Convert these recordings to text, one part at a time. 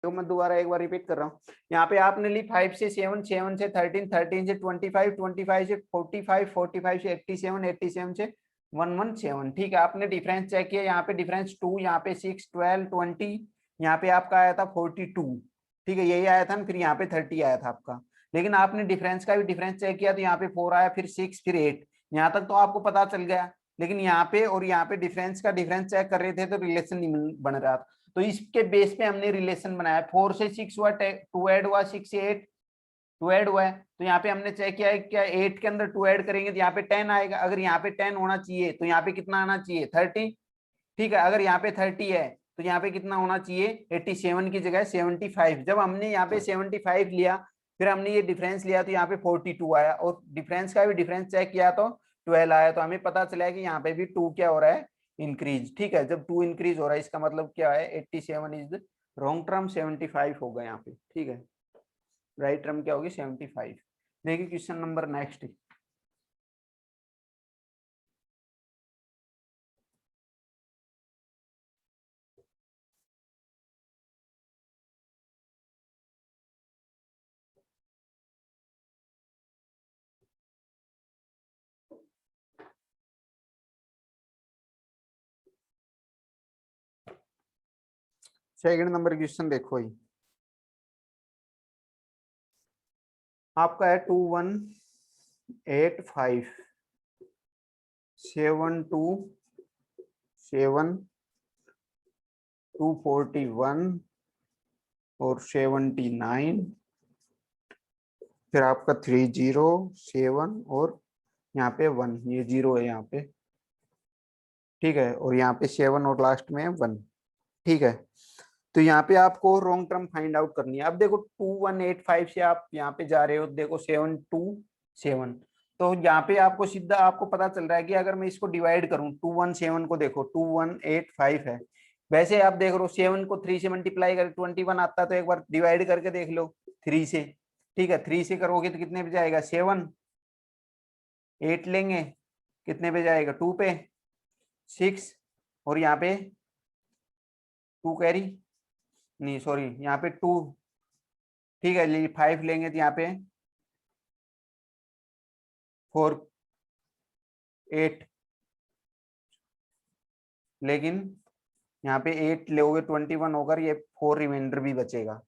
तो मैं दोबारा एक बार रिपीट कर रहा हूँ। यहाँ पे आपने ली 5 से 7, 7 से 13, 13 से 25, 25 से 45, 45 से 87, 87 से 117। ठीक है, आपने डिफरेंस चेक किया, यहाँ पे डिफरेंस 2, यहाँ पे 6, 12, 20, यहाँ पे आपका आया था 42। ठीक है, यही आया था ना, फिर यहाँ पे 30 आया था आपका। लेकिन आपने डिफरेंस का भी डिफरेंस चेक किया तो यहाँ पे 4 आया, फिर 6, फिर 8, यहाँ तक तो आपको पता चल गया। लेकिन यहाँ पे और यहाँ पे डिफरेंस का डिफरेंस चेक कर रहे थे तो रिलेशन नहीं बन रहा था। तो इसके बेस पे हमने रिलेशन बनाया। 4 से 6 हुआ, 2 ऐड हुआ, 6 से 8 2 ऐड हुआ है। तो यहाँ पे हमने चेक किया है क्या 8 के अंदर 2 ऐड करेंगे तो यहाँ पे 10 आएगा। अगर यहाँ पे 10 होना चाहिए तो यहाँ पे कितना आना चाहिए 30। ठीक है, अगर यहाँ पे 30 है तो यहाँ पे कितना होना चाहिए 87 की जगह 75। जब हमने यहाँ पे 75 लिया, फिर हमने ये डिफरेंस लिया तो यहाँ पे 42 आया, और डिफरेंस का भी डिफरेंस चेक किया तो 12 आया। तो हमें पता चला कि यहाँ पे भी 2 क्या हो रहा है इंक्रीज। ठीक है, जब 2 इंक्रीज हो रहा है इसका मतलब क्या है 87 इज द रॉन्ग टर्म, 75 होगा यहाँ पे। ठीक है, राइट टर्म क्या होगी 75। देखिए question number next. Second number question देखो, ही आपका है 2185 727 241 और 79, फिर आपका 307 और यहाँ पे 1, ये 0 है यहाँ पे। ठीक है, और यहाँ पे 7 और लास्ट में 1। ठीक है, तो यहाँ पे आपको रॉन्ग टर्म फाइंड आउट करनी है। अब देखो 2185 से आप यहाँ पे जा रहे हो, देखो 727, तो यहाँ पे आपको सीधा आपको पता चल रहा है कि अगर मैं इसको डिवाइड करूँ 217 को, देखो 2185 है। वैसे आप देख रहे हो 7 को 3 से मल्टीप्लाई कर 21 आता है, तो एक बार डिवाइड करके देख लो 3 से। ठीक है, 3 से करोगे तो कितने पे जाएगा 7, 8 लेंगे कितने पे जाएगा 2 पे 6, और यहाँ पे 2 कैरी नहीं, सॉरी यहाँ पे 2। ठीक है, 5 लेंगे तो यहाँ पे 4, 8, लेकिन यहाँ पे 8 लोगे 21 होगा, ये 4 रिमाइंडर भी बचेगा।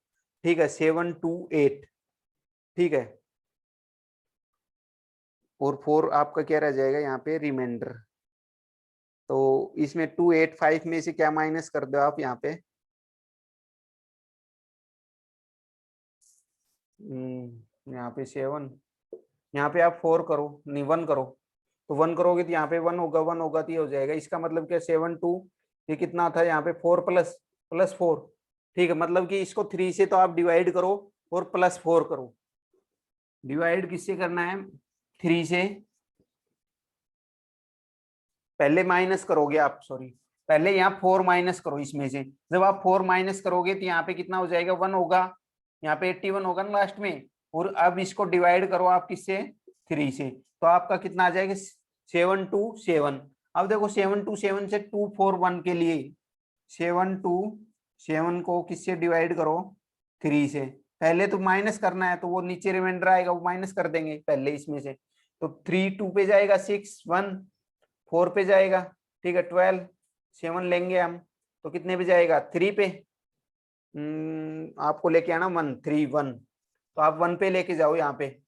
ठीक है, 728। ठीक है, और 4 आपका क्या रह जाएगा यहाँ पे रिमाइंडर। तो इसमें 285 में से क्या माइनस कर दो आप यहाँ पे, यहाँ पे 7, यहाँ पे आप 4 करो नहीं 1 करो, तो 1 करोगे तो यहाँ पे 1 होगा, 1 होगा तो ये हो जाएगा। इसका मतलब क्या 7 2, ये कितना था यहाँ पे 4 प्लस प्लस 4। ठीक है, मतलब कि इसको 3 से तो आप डिवाइड करो और प्लस 4 करो। डिवाइड किससे करना है 3 से, पहले माइनस करोगे आप, सॉरी पहले यहाँ 4 माइनस करो इसमें से। जब आप 4 माइनस करोगे तो यहाँ पे कितना हो जाएगा 1 होगा, यहाँ पे 81 होगा ना लास्ट में। और अब इसको डिवाइड करो आप किससे 3 से, तो आपका कितना आ जाएगा 727। अब देखो 727 से 241 के लिए 727 को किससे डिवाइड करो 3 से। पहले तो माइनस करना है तो वो नीचे रिमाइंडर आएगा वो माइनस कर देंगे पहले इसमें से। तो 3 2 पे जाएगा 6, 1 4 पे जाएगा। ठीक है, 12, 7 लेंगे हम तो कितने पे जाएगा 3 पे। आपको लेके आना 1, 3 1, तो आप 1 पे लेके जाओ यहाँ पे,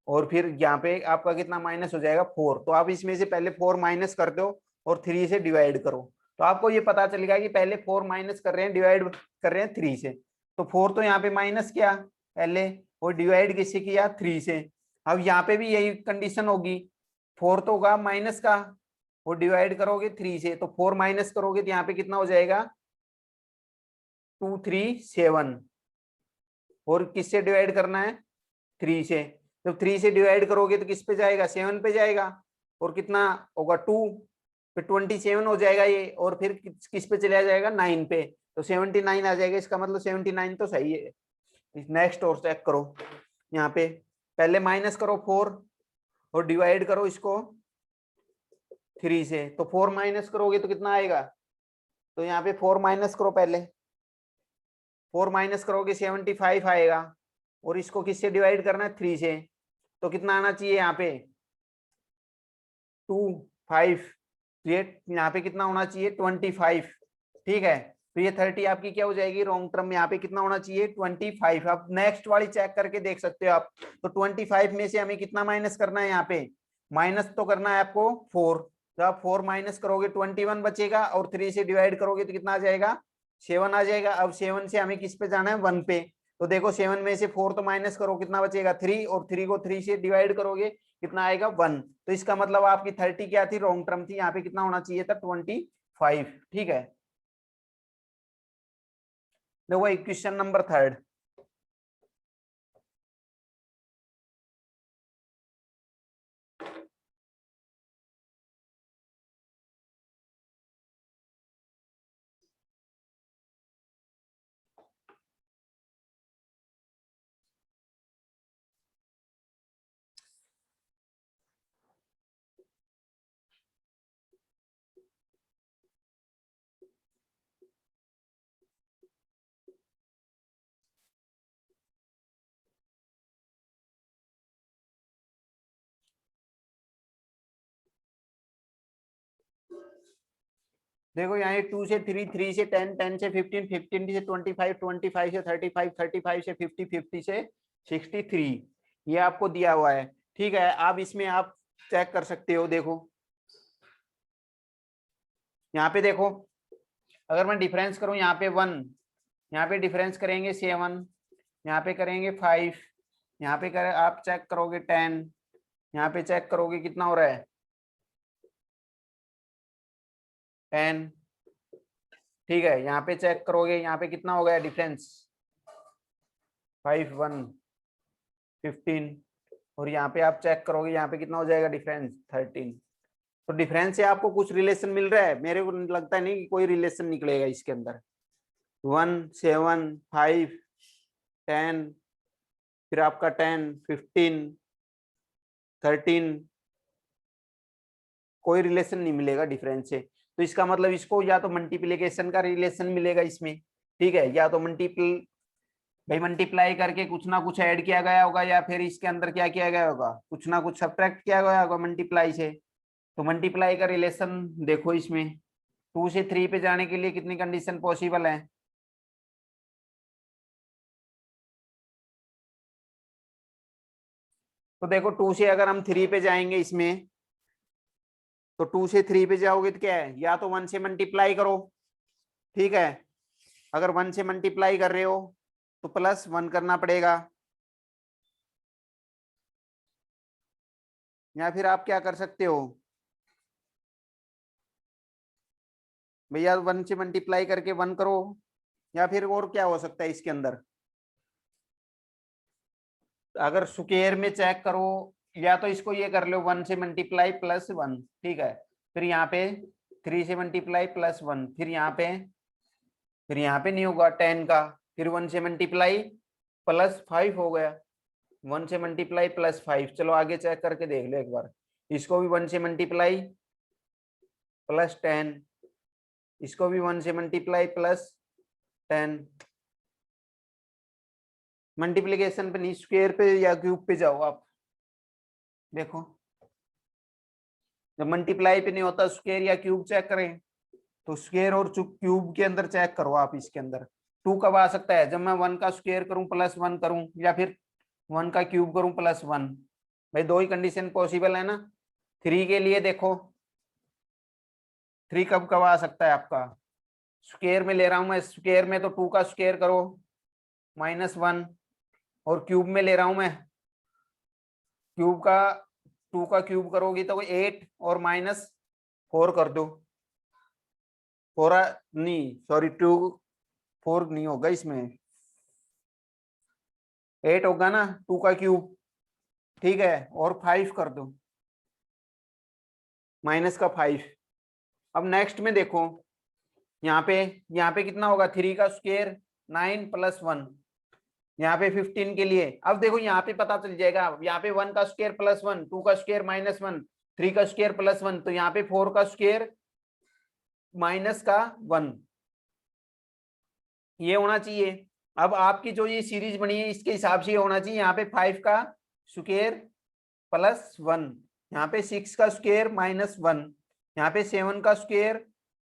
और फिर यहाँ पे आपका कितना माइनस हो जाएगा 4। तो आप इसमें से पहले 4 माइनस कर दो और 3 से डिवाइड करो, तो आपको ये पता चलेगा कि पहले 4 माइनस कर रहे हैं डिवाइड कर रहे हैं 3 से। तो 4 तो यहाँ पे माइनस किया पहले, और डिवाइड किससे किया 3 से। अब यहाँ पे भी यही कंडीशन होगी, 4 तो होगा माइनस का, वो डिवाइड करोगे 3 से, तो 4 माइनस करोगे तो यहाँ पे कितना हो जाएगा 237, और किससे डिवाइड करना है 3 से। जब 3 से डिवाइड करोगे तो किस पे जाएगा 7 पे जाएगा, और कितना होगा 2, फिर 27 हो जाएगा ये, और फिर किस पे चला जाएगा 9 पे, तो 79 आ जाएगा। इसका मतलब 79 तो सही है। नेक्स्ट और चेक करो, यहाँ पे पहले माइनस करो 4 और डिवाइड करो इसको 3 से, तो 4 माइनस करोगे तो कितना आएगा, तो यहाँ पे 4 माइनस करो पहले 4 माइनस करोगे 75 आएगा, और इसको किससे डिवाइड करना है 3 से, तो कितना आना चाहिए यहाँ पे 2 5, ये यहाँ पे कितना होना चाहिए 25। ठीक है, तो ये 30 आपकी क्या हो जाएगी रॉन्ग टर्म में, यहाँ पे कितना होना चाहिए 25। अब नेक्स्ट वाली चेक करके देख सकते हो आप, तो 25 में से हमें कितना माइनस करना है, यहाँ पे माइनस तो करना है आपको 4, तो आप 4 माइनस करोगे 21 बचेगा, और 3 से डिवाइड करोगे तो कितना आ जाएगा 7 आ जाएगा। अब 7 से हमें किस पे जाना है 1 पे, तो देखो 7 में से 4 तो माइनस करो कितना बचेगा 3, और 3 को 3 से डिवाइड करोगे कितना आएगा 1। तो इसका मतलब आपकी 30 क्या थी रॉन्ग टर्म थी, यहाँ पे कितना होना चाहिए था 25। ठीक है, देखो क्वेश्चन नंबर 3। देखो यहाँ 2 से 3, 3 से 10, 10 से 15, 15 से 25, 25 से 35, 35 से 50, 50 से 63, ये आपको दिया हुआ है। ठीक है, अब इसमें आप चेक कर सकते हो, देखो यहाँ पे देखो, अगर मैं डिफरेंस करूं यहाँ पे 1, यहाँ पे डिफरेंस करेंगे 7, यहाँ पे करेंगे 5, यहाँ पे करें आप चेक करोगे 10, यहाँ पे चेक करोगे कितना हो रहा है 10। ठीक है, यहाँ पे चेक करोगे यहाँ पे कितना हो गया डिफरेंस 5 1 15, और यहाँ पे आप चेक करोगे यहाँ पे कितना हो जाएगा डिफरेंस 13। तो डिफरेंस से आपको कुछ रिलेशन मिल रहा है, मेरे को लगता नहीं कि कोई रिलेशन निकलेगा इसके अंदर। 1 7 5 10, फिर आपका 10 15 13, कोई रिलेशन नहीं मिलेगा डिफरेंस से। तो इसका मतलब इसको या तो मल्टीप्लिकेशन का रिलेशन मिलेगा इसमें, ठीक है, या तो भाई मल्टीप्लाई करके कुछ ना कुछ ऐड किया गया होगा, या फिर इसके अंदर क्या किया गया होगा कुछ ना कुछ सब्ट्रैक्ट किया गया होगा मल्टीप्लाई से। तो मल्टीप्लाई का रिलेशन देखो इसमें 2 से 3 पे जाने के लिए कितनी कंडीशन पॉसिबल है, तो देखो 2 से अगर हम 3 पे जाएंगे इसमें, तो 2 से 3 पे जाओगे तो क्या है, या तो 1 से मल्टीप्लाई करो, ठीक है, अगर 1 से मल्टीप्लाई कर रहे हो तो +1 करना पड़ेगा, या फिर आप क्या कर सकते हो भैया 1 से मल्टीप्लाई करके 1 करो, या फिर और क्या हो सकता है इसके अंदर, अगर स्क्वायर में चेक करो, या तो इसको ये कर लो 1 से मल्टीप्लाई +1, ठीक है, फिर यहाँ पे 3 से मल्टीप्लाई +1, फिर यहाँ पे नहीं होगा 10 का, फिर 1 से मल्टीप्लाई +5 हो गया, 1 से मल्टीप्लाई +5, चलो आगे चेक करके देख लो एक बार, इसको भी 1 से मल्टीप्लाई +10, इसको भी 1 से मल्टीप्लाई +10, मल्टीप्लीकेशन पे नहीं स्क्वायर पे या क्यूब पे जाओ आप, देखो जब मल्टीप्लाई पे नहीं होता स्क्वायर या क्यूब चेक करें, तो स्क्वायर और क्यूब के अंदर चेक करो आप, इसके अंदर 2 कब आ सकता है, जब मैं 1 का स्क्वायर करूं +1 करूं, या फिर 1 का क्यूब करूं +1, भाई दो ही कंडीशन पॉसिबल है ना। 3 के लिए देखो 3 कब कब आ सकता है आपका, स्क्वायर में ले रहा हूं मैं, स्क्वायर में तो 2 का स्क्वायर करो -1, और क्यूब में ले रहा हूं मैं, क्यूब का 2 का क्यूब करोगी तो 8 और -4 कर दो, 4 नहीं सॉरी 2 4 नहीं होगा इसमें, 8 होगा ना 2 का क्यूब, ठीक है, और 5 कर दो -5। अब नेक्स्ट में देखो यहाँ पे कितना होगा 3 का स्क्वायर 9 +1, यहाँ पे 15 के लिए, अब देखो यहाँ पे पता चल जाएगा, यहाँ पे 1 का स्क्वायर +1, 2 का स्क्वायर -1, 3 का स्क्वायर +1, तो यहाँ पे 4 का स्क्वायर -1 ये होना चाहिए, अब आपकी जो ये सीरीज बनी है इसके हिसाब से होना चाहिए, यहाँ पे 5 का स्क्वायर प्लस 1, यहाँ पे 6 का स्क्वायर माइनस 1, यहाँ पे 7 का स्क्वायर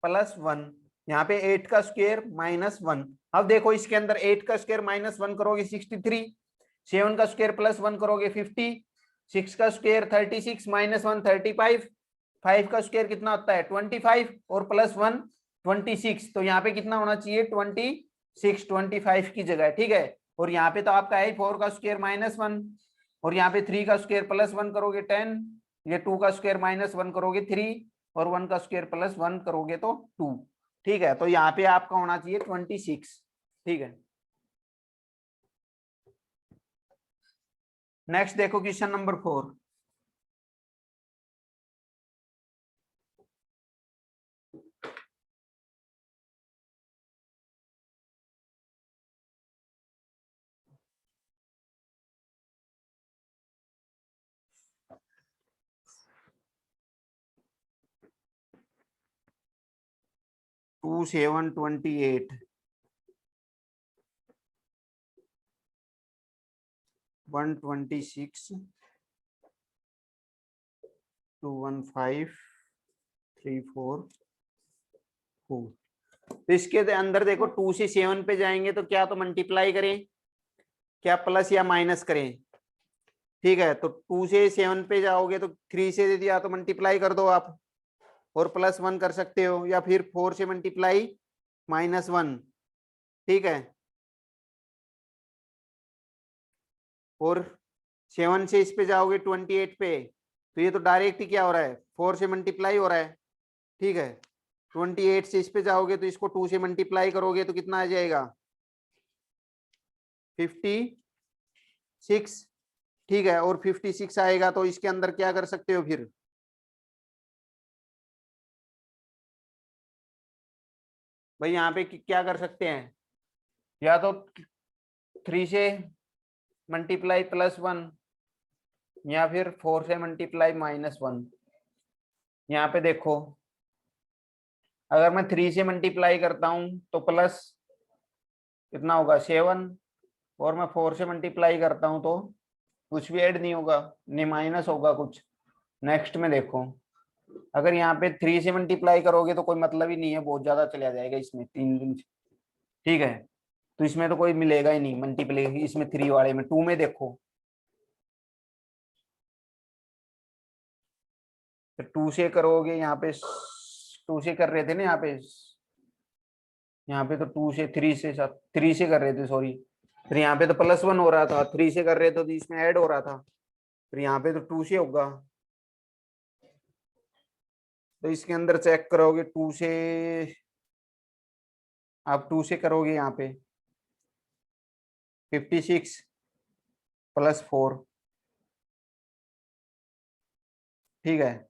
प्लस 1, यहाँ पे 8 का स्क्वायर माइनस 1। अब देखो इसके अंदर 8 का स्क्वायर माइनस 1 करोगे 63, 7 का स्क्वायर प्लस 1 करोगे 50, 6 का स्क्वायर 36 माइनस 1 35, 5 का स्क्वायर कितना होता है 25 और प्लस 1 26। तो यहाँ पे कितना होना चाहिए 26 25 की जगह, ठीक है। और यहाँ पे तो आपका है 4 का स्क्वायर माइनस 1, और यहाँ पे 3 का स्क्वायर प्लस 1 करोगे 10, ये 2 का स्क्वायर माइनस 1 करोगे 3, और 1 का स्क्वायर प्लस 1 करोगे तो 2, ठीक है। तो यहाँ पे आपका होना चाहिए 26, ठीक है। नेक्स्ट देखो क्वेश्चन नंबर 4। टू 728 126 215 344। तो इसके अंदर देखो 2 से 7 पे जाएंगे तो क्या तो मल्टीप्लाई करें, क्या प्लस या माइनस करें, ठीक है। तो 2 से 7 पे जाओगे तो 3 से दे दिया तो मल्टीप्लाई कर दो आप, और प्लस 1 कर सकते हो, या फिर 4 से मल्टीप्लाई माइनस 1, ठीक है। और 7 से इस पे जाओगे 28 पे, तो ये तो डायरेक्ट ही क्या हो रहा है 4 से मल्टीप्लाई हो रहा है, ठीक है। 28 से इस पे जाओगे तो इसको 2 से मल्टीप्लाई करोगे तो कितना आ जाएगा 56, ठीक है। और 56 आएगा तो इसके अंदर क्या कर सकते हो फिर, भाई यहाँ पे क्या कर सकते हैं, या तो 3 से मल्टीप्लाई प्लस 1, या फिर 4 से मल्टीप्लाई माइनस 1। यहाँ पे देखो अगर मैं 3 से मल्टीप्लाई करता हूं तो प्लस कितना होगा 7, और मैं 4 से मल्टीप्लाई करता हूं तो कुछ भी ऐड नहीं होगा, नहीं माइनस होगा कुछ। नेक्स्ट में देखो अगर यहाँ पे 3 से मल्टीप्लाई करोगे तो कोई मतलब ही नहीं है, बहुत ज्यादा चला जाएगा इसमें 3 दिन, ठीक है। तो इसमें तो कोई मिलेगा ही नहीं मल्टीप्लाई, इसमें 3 वाले में 2 में देखो तो 2 से करोगे, यहाँ पे 2 से कर रहे थे ना, यहाँ पे तो 2 से 3 से 3 से कर रहे थे सॉरी, फिर यहाँ पे तो प्लस 1 हो रहा था, 3 से कर रहे थे तो इसमें ऐड हो रहा था, फिर यहाँ पे तो 2 से होगा। तो इसके अंदर चेक करोगे 2 से, आप 2 से करोगे यहाँ पे 56 प्लस 4, ठीक है।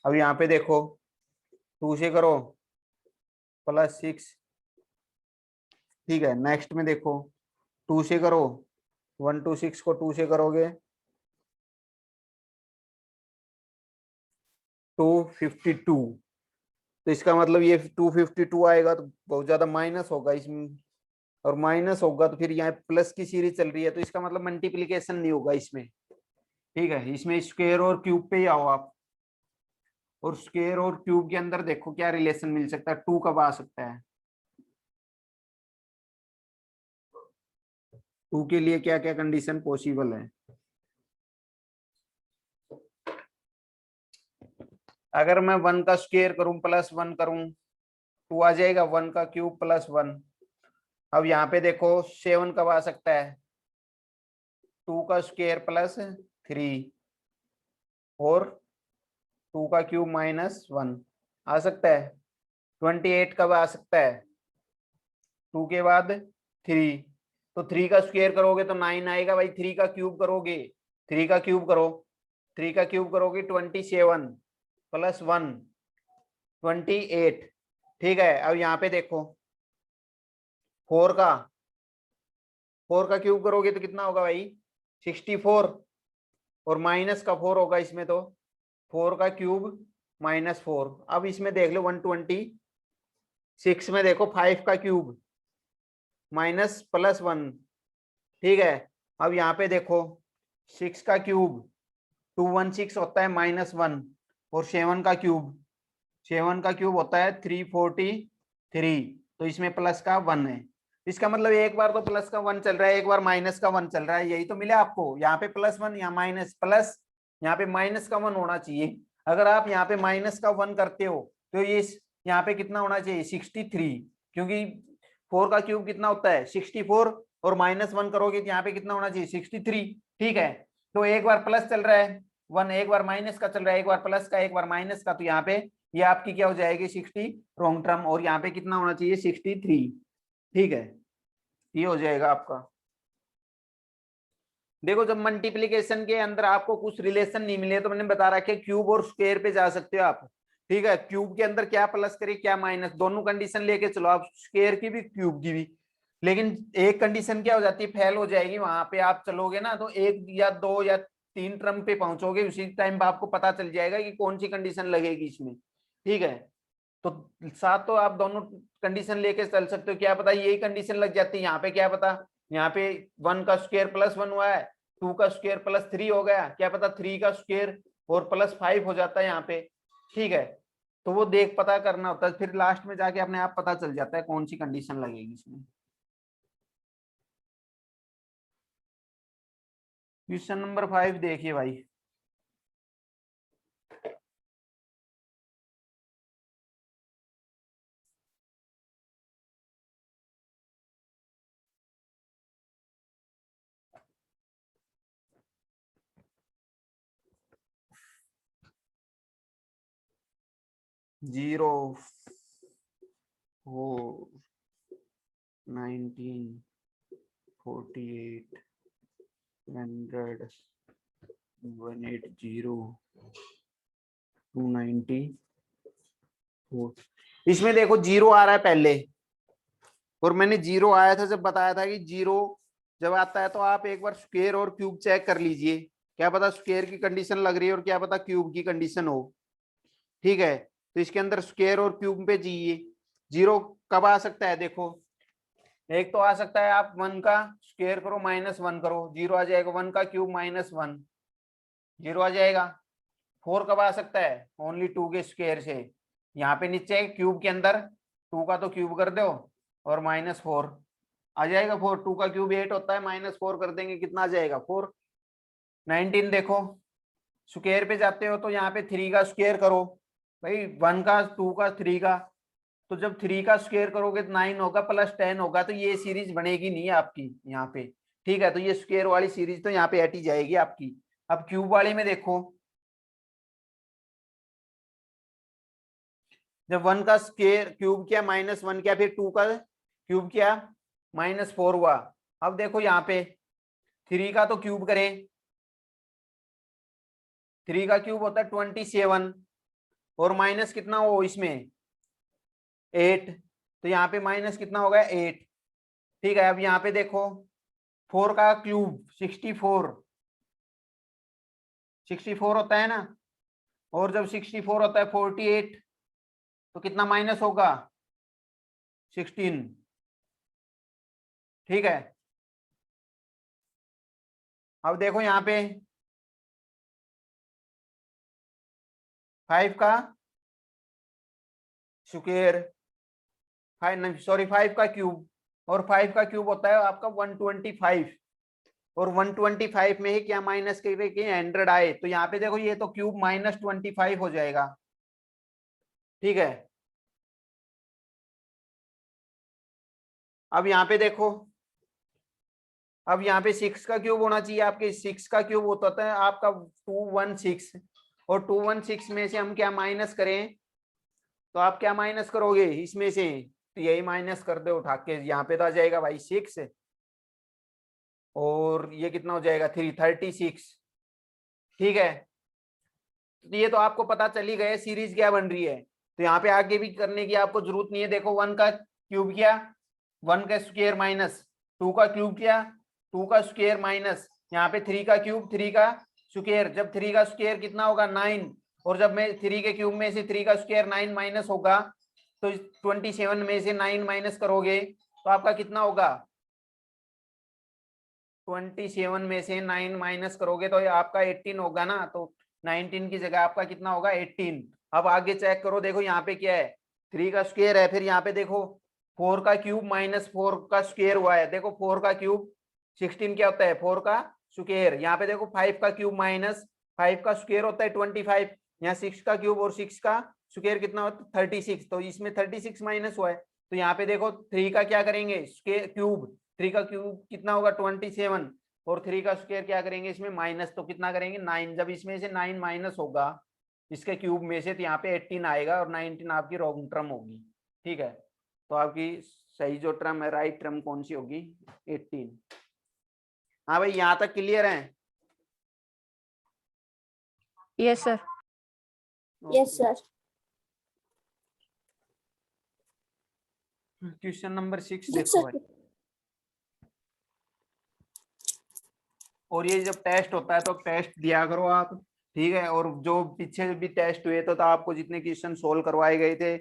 अब यहाँ पे देखो 2 से करो प्लस 6, ठीक है। नेक्स्ट में देखो 2 से करो 126 को 2 से करोगे 252, तो इसका मतलब ये 252 आएगा तो बहुत ज्यादा माइनस होगा इसमें, और माइनस होगा तो फिर यहाँ प्लस की सीरीज चल रही है तो इसका मतलब मल्टीप्लीकेशन नहीं होगा इसमें, ठीक है। इसमें स्क्वायर और क्यूब पे ही आओ आप, और स्क्वायर और क्यूब के अंदर देखो क्या रिलेशन मिल सकता है, 2 कब आ सकता है, 2 के लिए क्या क्या कंडीशन पॉसिबल है। अगर मैं 1 का स्क्वायर करूं प्लस 1 करूं 2 आ जाएगा, 1 का क्यूब प्लस 1। अब यहाँ पे देखो 7 कब आ सकता है 2 का स्क्वायर प्लस 3, और 2 का क्यूब माइनस 1 आ सकता है। 28 कब आ सकता है 2 के बाद 3, तो 3 का स्क्वायर करोगे तो 9 आएगा भाई, 3 का क्यूब करोगे, 3 का क्यूब करो, 3 का क्यूब करोगे 27 प्लस 1 28, ठीक है। अब यहाँ पे देखो 4 का 4 का क्यूब करोगे तो कितना होगा भाई 64, और माइनस का 4 होगा इसमें, तो 4 का क्यूब माइनस 4। अब इसमें देख लो 126 में देखो 5 का क्यूब माइनस प्लस 1। ठीक है, अब यहाँ पे देखो 6 का क्यूब 216 होता है -1, और 7 का क्यूब होता है 343। तो इसमें प्लस का 1 है। इसका मतलब एक बार तो प्लस का 1 चल रहा है, एक बार माइनस का 1 चल रहा है, यही तो मिला आपको। यहाँ पे +1, यहाँ माइनस, प्लस यहाँ पे माइनस का 1 होना चाहिए। अगर आप यहाँ पे माइनस का 1 करते हो तो ये यहाँ पे कितना होना चाहिए 63, क्योंकि 4 का क्यूब कितना होता है 64, और -1 करोगे तो यहाँ पे कितना होना चाहिए 63। ठीक है, तो एक बार प्लस चल रहा है 1, एक बार माइनस का चल रहा है, एक बार प्लस का एक बार माइनस का, तो यहाँ पे ये आपकी क्या हो जाएगी 60 रॉन्ग टर्म, और यहाँ पे कितना होना चाहिए 63। ठीक है, ये हो जाएगा आपका। देखो जब मल्टीप्लीकेशन के अंदर आपको कुछ रिलेशन नहीं मिले तो मैंने बता रखा है क्यूब और स्क्वायर पे जा सकते हो आप। ठीक है, क्यूब के अंदर क्या प्लस करे क्या माइनस, दोनों कंडीशन लेके चलो आप, स्क्वायर की भी क्यूब की भी। लेकिन एक कंडीशन क्या हो जाती है, फेल हो जाएगी, वहां पे आप चलोगे ना तो 1 या 2 या 3 टर्म पे पहुंचोगे, उसी टाइम पे आपको पता चल जाएगा कि कौन सी कंडीशन लगेगी इसमें। ठीक है, तो साथ तो आप दोनों कंडीशन लेके चल सकते हो, क्या पता यही कंडीशन लग जाती है यहाँ पे, क्या पता यहाँ पे 1 का स्क्वायर +1 हुआ है, 2 का स्क्वायर +3 हो गया, क्या पता 3 का स्क्वायर और +5 हो जाता है यहाँ पे। ठीक है, तो वो देख पता करना होता है, फिर लास्ट में जाके अपने आप पता चल जाता है कौन सी कंडीशन लगेगी इसमें। क्वेश्चन नंबर 5 देखिए भाई। जीरो 4 19 48 100 180 294। इसमें देखो जीरो आ रहा है पहले, और मैंने जीरो आया था जब बताया था कि जीरो जब आता है तो आप एक बार स्क्वायर और क्यूब चेक कर लीजिए, क्या पता स्क्वायर की कंडीशन लग रही है और क्या पता क्यूब की कंडीशन हो। ठीक है, तो इसके अंदर स्क्वायर और क्यूब पे जाइए। जीरो कब आ सकता है, देखो एक तो आ सकता है आप 1 का स्क्वायर करो -1 करो, जीरो आ जाएगा, 1 का क्यूब -1 जीरो आ जाएगा। 4 कब आ सकता है, ओनली 2 के स्क्वायर से, यहाँ पे नीचे क्यूब के अंदर 2 का तो क्यूब कर दो और -4 आ जाएगा। 4, 2 का क्यूब 8 होता है, -4 कर देंगे कितना आ जाएगा 4। 19 देखो स्क्वायर पे जाते हो तो यहाँ पे 3 का स्क्वायर करो भाई, 1 का 2 का 3 का, तो जब 3 का स्क्वायर करोगे तो 9 होगा +10 होगा, तो ये सीरीज बनेगी नहीं आपकी यहाँ पे। ठीक है, तो ये स्क्वायर वाली सीरीज तो यहाँ पे हट ही जाएगी आपकी। अब क्यूब वाली में देखो, जब 1 का स्क्वायर क्यूब किया -1 किया, फिर 2 का क्यूब किया -4 हुआ। अब देखो यहाँ पे 3 का तो क्यूब करें, 3 का क्यूब होता है 27, और माइनस कितना हो इसमें 8, तो यहाँ पे माइनस कितना होगा 8। ठीक है, अब यहाँ पे देखो 4 का क्यूब 64 होता है ना, और जब 64 होता है 48, तो कितना माइनस होगा 16। ठीक है, अब देखो यहाँ पे 5 का स्क्वायर, 5 का क्यूब, और 5 का क्यूब होता है आपका 125, और 125 में ही क्या माइनस करके 100 आए, तो यहाँ पे देखो ये तो क्यूब -25 हो जाएगा। ठीक है, अब यहाँ पे देखो, अब यहाँ पे 6 का क्यूब होना चाहिए आपके, 6 का क्यूब होता है आपका 216, और 216 में से हम क्या माइनस करें, तो आप क्या माइनस करोगे इसमें से, तो यही माइनस कर दो उठा के, यहाँ पे तो आ जाएगा भाई 6, और ये कितना हो जाएगा 36। ठीक है, तो ये तो आपको पता चल ही गया सीरीज क्या बन रही है, तो यहाँ पे आगे भी करने की आपको जरूरत नहीं है। देखो 1 का क्यूब किया 1 का स्क्वायर माइनस 2 का क्यूब किया 2 का स्क्वायर माइनस यहाँ पे 3 का क्यूब 3 का स्क्वायर, जब 3 का स्क्वायर कितना होगा 9, और जब मैं 3 के क्यूब में से 3 का स्क्वायर 9 माइनस होगा, तो 27 में से 9 माइनस करोगे तो आपका कितना होगा 27 में से 9 माइनस करोगे तो ये आपका 18 होगा ना, तो 19 की जगह आपका कितना होगा 18। अब आगे चेक करो, देखो यहाँ पे क्या है 3 का स्क्वायर है, फिर यहाँ पे देखो 4 का क्यूब माइनस 4 का स्क्वायर हुआ है, देखो 4 का क्यूब 16 क्या होता है 4 का स्क्वायर, यहाँ पे देखो 5 का क्यूब माइनस 5 का स्क्वायर होता है 25, यहाँ 6 का क्यूब और 6 का स्क्वायर कितना होता है 36, तो इसमें 36 माइनस हुआ है, तो यहाँ पे देखो 3 का क्या करेंगे क्यूब, 3 का क्यूब कितना होगा 27, और 3 का स्क्वायर क्या करेंगे इसमें माइनस, तो कितना करेंगे 9, जब इसमें से 9 माइनस होगा इसके क्यूब में से तो यहाँ पे 18 आएगा और 19 आपकी रॉन्ग टर्म होगी। ठीक है, तो आपकी सही जो टर्म है राइट टर्म कौन सी होगी 18। हाँ भाई यहाँ तक क्लियर है? Yes sir. Yes sir. Question number 6 जी देखो सर। भाई, और ये जब टेस्ट होता है तो टेस्ट दिया करो आप, ठीक है, और जो पीछे भी टेस्ट हुए तो आपको जितने क्वेश्चन सोल्व करवाए गए थे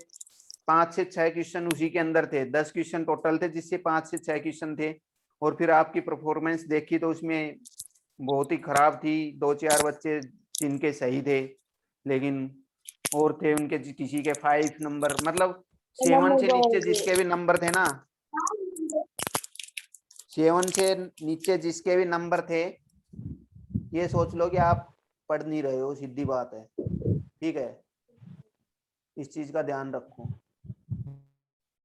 5 से 6 क्वेश्चन उसी के अंदर थे, 10 क्वेश्चन टोटल थे जिससे 5 से 6 क्वेश्चन थे, और फिर आपकी परफॉर्मेंस देखी तो उसमें बहुत ही खराब थी, 2-4 बच्चे जिनके सही थे लेकिन और थे उनके किसी के 5 नंबर, मतलब 7 से नीचे जिसके भी नंबर थे ना, 7 से नीचे जिसके भी नंबर थे, ये सोच लो कि आप पढ़ नहीं रहे हो, सीधी बात है। ठीक है, इस चीज का ध्यान रखो,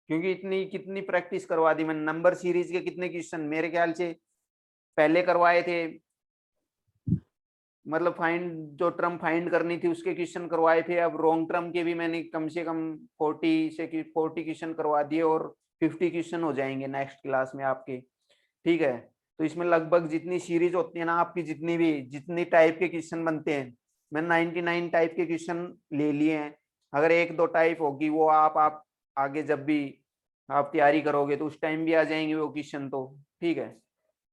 क्योंकि इतनी कितनी प्रैक्टिस करवा दी मैंने, नंबर सीरीज के कितने क्वेश्चन मेरे ख्याल से पहले करवाए थे, मतलब फाइंड जो टर्म फाइंड करनी थी उसके क्वेश्चन करवाए थे, अब रॉन्ग टर्म के भी मैंने कम से कम 40 क्वेश्चन करवा दिए और 50 क्वेश्चन हो जाएंगे नेक्स्ट क्लास में आपके। ठीक है, तो इसमें लगभग जितनी सीरीज होती है ना आपकी, जितनी टाइप के क्वेश्चन बनते हैं, मैंने 99 टाइप के क्वेश्चन ले लिए हैं, अगर 1-2 टाइप होगी वो आप आगे जब भी आप तैयारी करोगे तो उस टाइम भी आ जाएंगे वो क्वेश्चन तो। ठीक है,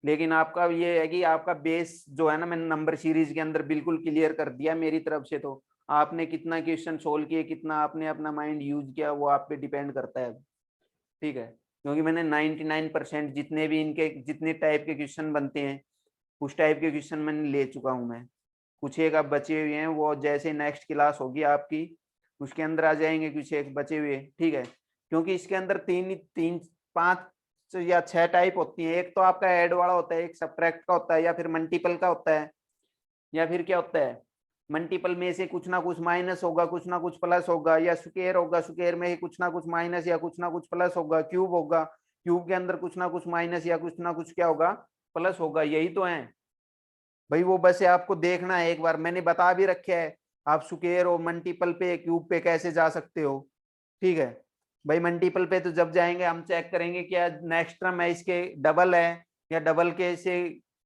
लेकिन आपका ये है कि आपका बेस जो है ना मैंने नंबर सीरीज के अंदर बिल्कुल क्लियर कर दिया मेरी तरफ से, तो आपने कितना क्वेश्चन सोल्व किए, कितना आपने अपना माइंड यूज किया वो आप पे डिपेंड करता है। ठीक है, क्योंकि मैंने 99% जितने भी इनके जितने टाइप के क्वेश्चन बनते हैं उस टाइप के क्वेश्चन मैंने ले चुका हूं मैं, कुछ एक अब बचे हुए हैं वो जैसे नेक्स्ट क्लास होगी आपकी उसके अंदर आ जाएंगे कुछ एक बचे हुए। ठीक है, क्योंकि इसके अंदर तीन 5 या 6 टाइप होती हैं, एक तो आपका ऐड वाला होता है, एक सब्ट्रैक्ट का होता है, या फिर मल्टीपल का होता है, या फिर क्या होता है मल्टीपल में से कुछ ना कुछ माइनस होगा कुछ ना कुछ प्लस होगा, या स्क्वायर होगा स्क्वायर में ही कुछ ना कुछ माइनस या कुछ ना कुछ प्लस होगा, क्यूब होगा क्यूब के अंदर कुछ ना कुछ माइनस या कुछ ना कुछ क्या होगा प्लस होगा, यही तो है भाई। वो बस आपको देखना है, एक बार मैंने बता भी रखे है आप स्क्वायर और मल्टीपल पे क्यूब पे कैसे जा सकते हो। ठीक है भाई, मल्टीपल पे तो जब जाएंगे हम चेक करेंगे क्या नेक्स्ट टर्म है इसके डबल है या डबल के से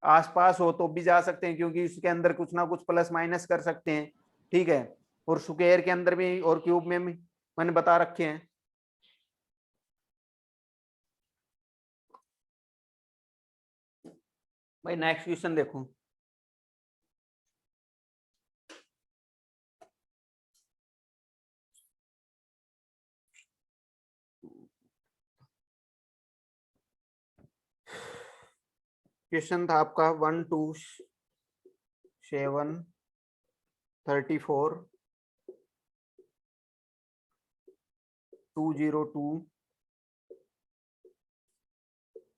आसपास हो तो भी जा सकते हैं, क्योंकि इसके अंदर कुछ ना कुछ प्लस माइनस कर सकते हैं। ठीक है, और स्क्वायर के अंदर भी और क्यूब में भी मैंने बता रखे हैं। भाई नेक्स्ट क्वेश्चन देखो, क्वेश्चन था आपका 1 2 7 34 202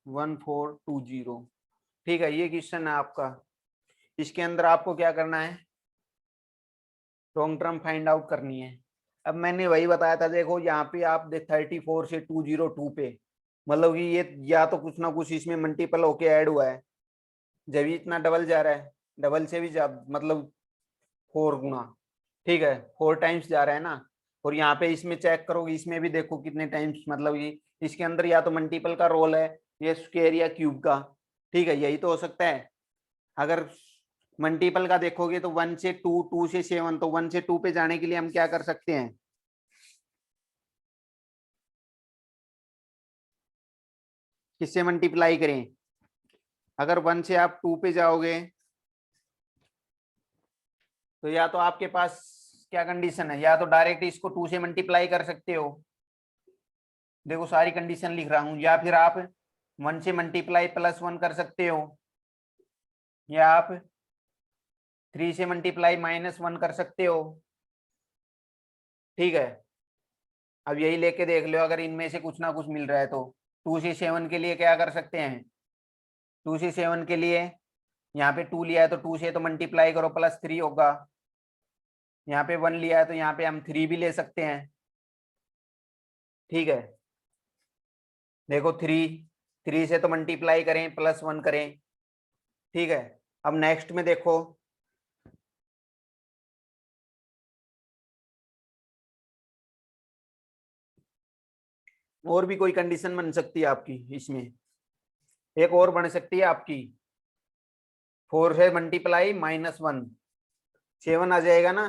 1420। ठीक है, ये क्वेश्चन है आपका, इसके अंदर आपको क्या करना है लॉन्ग टर्म फाइंड आउट करनी है। अब मैंने वही बताया था, देखो यहाँ पे आप 34 से 202 पे, मतलब कि ये या तो कुछ ना कुछ इसमें मल्टीपल होके ऐड हुआ है, जब इतना डबल जा रहा है, डबल से भी जा मतलब 4 गुना। ठीक है, 4 टाइम्स जा रहा है ना, और यहाँ पे इसमें चेक करोगे इसमें भी देखो कितने टाइम्स, मतलब ये इसके अंदर या तो मल्टीपल का रोल है या स्क्वायर या क्यूब का। ठीक है, यही तो हो सकता है। अगर मल्टीपल का देखोगे तो 1 से 2 2 से 7, तो 1 से 2 पे जाने के लिए हम क्या कर सकते हैं, किससे मल्टीप्लाई करें। अगर 1 से आप 2 पे जाओगे तो या तो आपके पास क्या कंडीशन है, या तो डायरेक्ट इसको 2 से मल्टीप्लाई कर सकते हो, देखो सारी कंडीशन लिख रहा हूं, या फिर आप 1 से मल्टीप्लाई +1 कर सकते हो, या आप 3 से मल्टीप्लाई -1 कर सकते हो। ठीक है, अब यही लेके देख लो, अगर इनमें से कुछ ना कुछ मिल रहा है तो 2 से 7 के लिए क्या कर सकते हैं, 2 से 7 के लिए यहाँ पे 2 लिया है तो 2 से तो मल्टीप्लाई करो +3 होगा। यहाँ पे 1 लिया है तो यहाँ पे हम 3 भी ले सकते हैं। ठीक है, देखो 3 से तो मल्टीप्लाई करें +1 करें। ठीक है, अब नेक्स्ट में देखो, और भी कोई कंडीशन बन सकती है आपकी इसमें, एक और बन सकती है आपकी, 4 से मल्टीप्लाई -1, 7 आ जाएगा ना,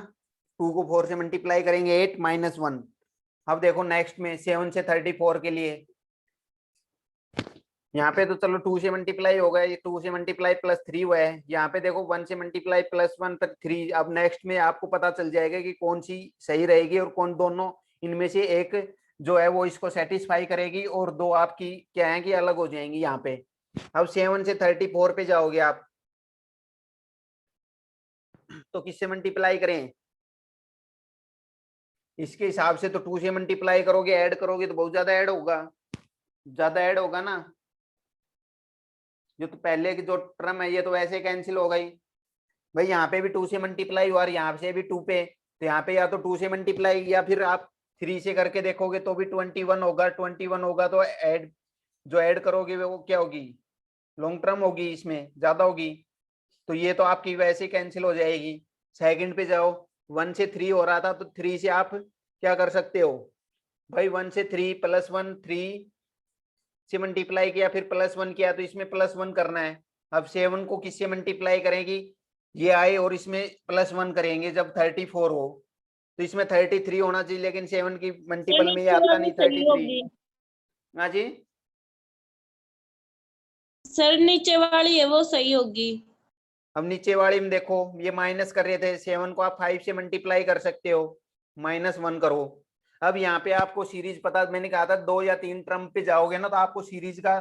2 को 4 से मल्टीप्लाई करेंगे 8 -1। अब देखो नेक्स्ट में 7 से 34 के लिए, यहाँ पे तो चलो 2 से मल्टीप्लाई हो गया, ये 2 से मल्टीप्लाई +3 हुआ है। यहाँ पे देखो 1 से मल्टीप्लाई +1 पर 3। अब नेक्स्ट में आपको पता चल जाएगा कि कौन सी सही रहेगी और कौन दोनों इनमें से एक जो है वो इसको सेटिस्फाई करेगी, और दो आपकी क्या है कि अलग हो जाएंगी यहाँ पे। अब 7 से 34 पे जाओगे आप, तो किससे मल्टीप्लाई करें, इसके हिसाब से तो 2 से मल्टीप्लाई करोगे, ऐड करोगे तो बहुत ज्यादा ऐड होगा, ज्यादा ऐड होगा ना। जो तो पहले की जो टर्म है ये तो वैसे कैंसिल हो गई भाई, यहाँ पे भी 2 से मल्टीप्लाई हुआ और यहाँ से भी 2 पे, तो यहाँ पे या तो 2 से मल्टीप्लाई या फिर आप 3 से करके देखोगे तो भी 21 होगा। 21 होगा तो ऐड, जो ऐड करोगे वो क्या होगी, लॉन्ग टर्म होगी, इसमें ज्यादा होगी, तो ये तो आपकी वैसे कैंसिल हो जाएगी। सेकंड पे जाओ, 1 से 3 हो रहा था तो 3 से आप क्या कर सकते हो भाई, 1 से 3 +1, 3 से मल्टीप्लाई किया फिर +1 किया, तो इसमें +1 करना है। अब 7 को किससे मल्टीप्लाई करेगी, ये आए और इसमें +1 करेंगे जब 34 हो, तो इसमें 33 होना चाहिए, लेकिन 7 की सर मल्टीपल में ये नीचे आता वाली नहीं सही 33। होगी। हाँ जी, सर नीचे वाली है वो सही होगी। अब नीचे वाली में देखो, ये माइनस कर रहे थे, 7 को आप 5 से मल्टीप्लाई कर सकते हो, -1 करो। अब यहाँ पे आपको सीरीज पता, मैंने कहा था 2 या 3 टर्म पे जाओगे ना तो आपको सीरीज का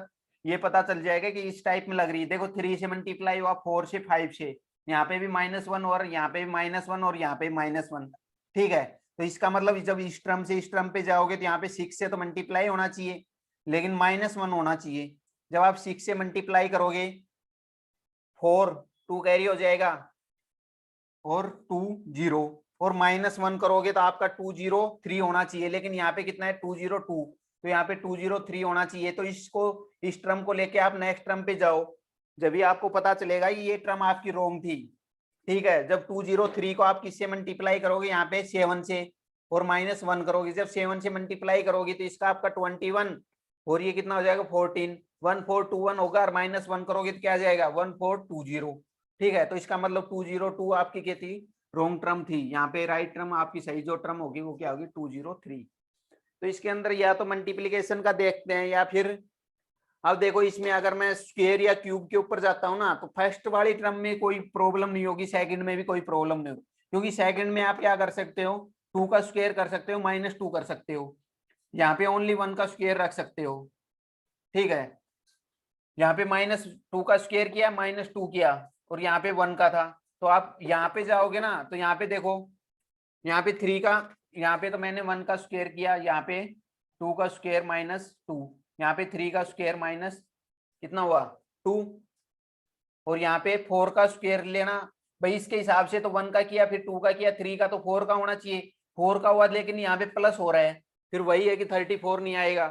ये पता चल जाएगा कि इस टाइप में लग रही है। देखो 3 से मल्टीप्लाई हुआ 4 से 5 से, यहाँ पे भी -1 और यहाँ पे भी -1 और यहाँ पे -1। ठीक है, तो इसका मतलब जब इस टर्म से इस टर्म पे जाओगे तो यहाँ पे 6 से तो मल्टीप्लाई होना चाहिए, लेकिन -1 होना चाहिए। जब आप 6 से मल्टीप्लाई करोगे 4, 2 कैरी हो जाएगा और 2 0, और -1 करोगे तो आपका 203 होना चाहिए, लेकिन यहाँ पे कितना है 202, तो यहाँ पे 203 होना चाहिए। तो इसको, इस टर्म को लेके आप नेक्स्ट टर्म पे जाओ, जब भी आपको पता चलेगा ये टर्म आपकी रॉन्ग थी। ठीक है, जब 203 को आप किससे मल्टीप्लाई करोगे, यहाँ पे 7 से, और -1 करोगे, जब 7 से मल्टीप्लाई करोगे तो इसका आपका 21, और ये कितना हो जाएगा 14, 1421 होगा, और -1 करोगे तो क्या आ जाएगा 1420। ठीक है, तो इसका मतलब 202 आपकी क्या थी, रॉन्ग टर्म थी। यहाँ पे राइट टर्म आपकी सही जो टर्म होगी वो क्या होगी 203। तो इसके अंदर या तो मल्टीप्लीकेशन का देखते हैं, या फिर अब देखो इसमें अगर मैं स्क्वायर या क्यूब के ऊपर जाता हूँ ना, तो फर्स्ट वाली टर्म में कोई प्रॉब्लम नहीं होगी, सेकंड में भी कोई प्रॉब्लम नहीं होगी, क्योंकि सेकंड में आप क्या कर सकते हो, 2 का स्क्वायर कर सकते हो, -2 कर सकते हो, यहाँ पे ओनली 1 का स्क्वायर रख सकते हो। ठीक है, यहाँ पे -2 का स्क्वायर किया, -2 किया, और यहाँ पे 1 का था, तो आप यहाँ पे जाओगे ना तो यहाँ पे देखो, यहाँ पे 3 का, यहाँ पे तो मैंने 1 का स्क्वायर किया, यहाँ पे 2 का स्क्वायर -2, यहाँ पे 3 का स्क्वायर माइनस कितना हुआ 2, और यहाँ पे 4 का स्क्वायर लेना भाई, इसके हिसाब से तो 1 का किया, फिर 2 का किया, 3 का तो 4 का होना चाहिए, 4 का हुआ, लेकिन यहाँ पे प्लस हो रहा है, फिर वही है कि 34 नहीं आएगा,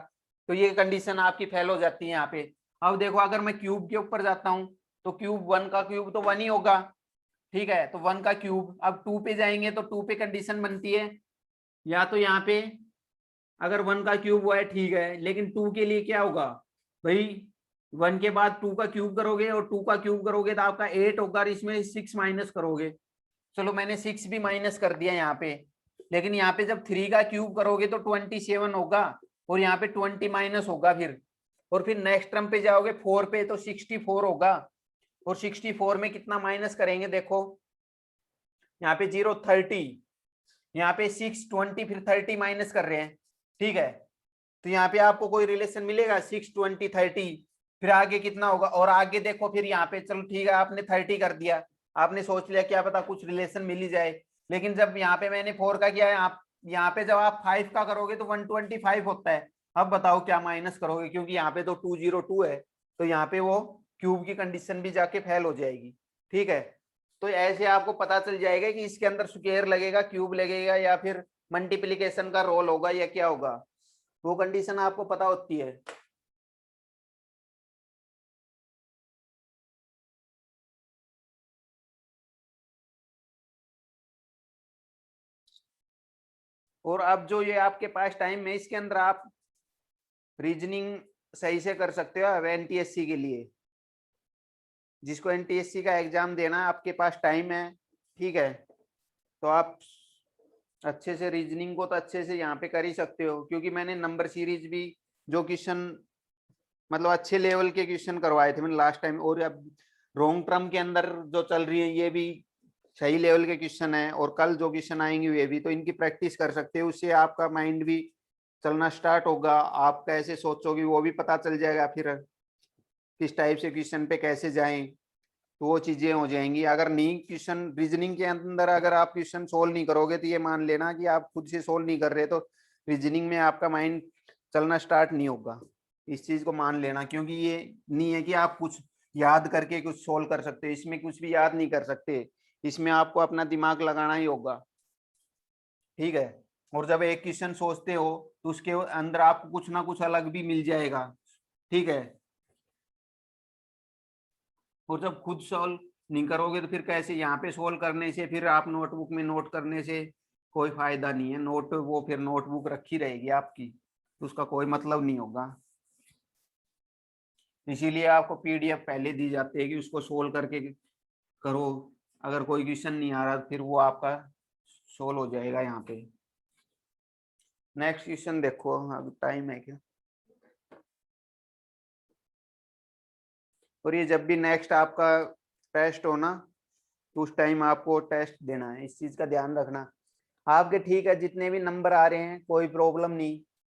तो ये कंडीशन आपकी फेल हो जाती है यहाँ पे। अब देखो अगर मैं क्यूब के ऊपर जाता हूँ तो क्यूब, 1 का क्यूब तो 1 ही होगा। ठीक है, तो 1 का क्यूब, अब 2 पे जाएंगे तो 2 पे कंडीशन बनती है, या तो यहाँ पे अगर 1 का क्यूब हुआ है ठीक है, लेकिन 2 के लिए क्या होगा भाई, 1 के बाद 2 का क्यूब करोगे और 2 का क्यूब करोगे तो आपका 8 होगा, और इसमें 6 माइनस करोगे, चलो मैंने 6 भी माइनस कर दिया यहाँ पे, लेकिन यहाँ पे जब 3 का क्यूब करोगे तो 27 होगा, और यहाँ पे 20 माइनस होगा फिर, और फिर नेक्स्ट टर्म पे जाओगे 4 पे तो 64 होगा, और 64 में कितना माइनस करेंगे देखो, यहाँ पे 0 30, यहाँ पे 6 20, फिर 30 माइनस कर रहे हैं। ठीक है, तो यहाँ पे आपको कोई रिलेशन मिलेगा 6 20 30, फिर आगे कितना होगा, और आगे देखो फिर यहाँ पे चलो ठीक है आपने 30 कर दिया, आपने सोच लिया क्या पता कुछ रिलेशन मिल ही जाए, लेकिन जब यहाँ पे मैंने 4 का किया है, आप यहाँ पे जब आप 5 का करोगे तो 125 होता है। अब बताओ क्या माइनस करोगे, क्योंकि यहाँ पे तो 202 है, तो यहाँ पे वो क्यूब की कंडीशन भी जाके फेल हो जाएगी। ठीक है, तो ऐसे आपको पता चल जाएगा कि इसके अंदर स्क्वायर लगेगा, क्यूब लगेगा, या फिर मल्टीप्लीकेशन का रोल होगा, या क्या होगा, वो कंडीशन आपको पता होती है। और अब जो ये आपके पास टाइम है, इसके अंदर आप रीजनिंग सही से कर सकते हो। अब एनटीएससी के लिए, जिसको एनटीएससी का एग्जाम देना है, आपके पास टाइम है, ठीक है, तो आप अच्छे से रीजनिंग को तो अच्छे से यहाँ पे कर ही सकते हो, क्योंकि मैंने नंबर सीरीज भी जो क्वेश्चन मतलब अच्छे लेवल के क्वेश्चन करवाए थे मैंने लास्ट टाइम, और अब रॉन्ग टर्म के अंदर जो चल रही है ये भी सही लेवल के क्वेश्चन है, और कल जो क्वेश्चन आएंगे वे भी, तो इनकी प्रैक्टिस कर सकते हो, उससे आपका माइंड भी चलना स्टार्ट होगा, आप कैसे सोचोगे वो भी पता चल जाएगा, फिर किस टाइप से क्वेश्चन पे कैसे जाएं, तो वो चीजें हो जाएंगी। अगर नहीं क्वेश्चन रीजनिंग के अंदर अगर आप क्वेश्चन सोल्व नहीं करोगे, तो ये मान लेना कि आप खुद से सोल्व नहीं कर रहे, तो रीजनिंग में आपका माइंड चलना स्टार्ट नहीं होगा, इस चीज को मान लेना, क्योंकि ये नहीं है कि आप कुछ याद करके कुछ सोल्व कर सकते हो, इसमें कुछ भी याद नहीं कर सकते, इसमें आपको अपना दिमाग लगाना ही होगा। ठीक है, और जब एक क्वेश्चन सोचते हो तो उसके अंदर आपको कुछ ना कुछ अलग भी मिल जाएगा। ठीक है, और जब खुद सॉल्व नहीं करोगे तो फिर कैसे, यहाँ पे सोल्व करने से फिर आप नोटबुक में नोट करने से कोई फायदा नहीं है, नोट वो फिर नोटबुक रखी रहेगी आपकी, तो उसका कोई मतलब नहीं होगा। इसीलिए आपको पीडीएफ पहले दी जाती है कि उसको सोल्व करके करो, अगर कोई क्वेश्चन नहीं आ रहा फिर वो आपका सोल्व हो जाएगा यहाँ पे। नेक्स्ट क्वेश्चन देखो, अब टाइम है क्या, और ये जब भी नेक्स्ट आपका टेस्ट हो ना, तो उस टाइम आपको टेस्ट देना है, इस चीज का ध्यान रखना। आपके ठीक है जितने भी नंबर आ रहे हैं कोई प्रॉब्लम नहीं,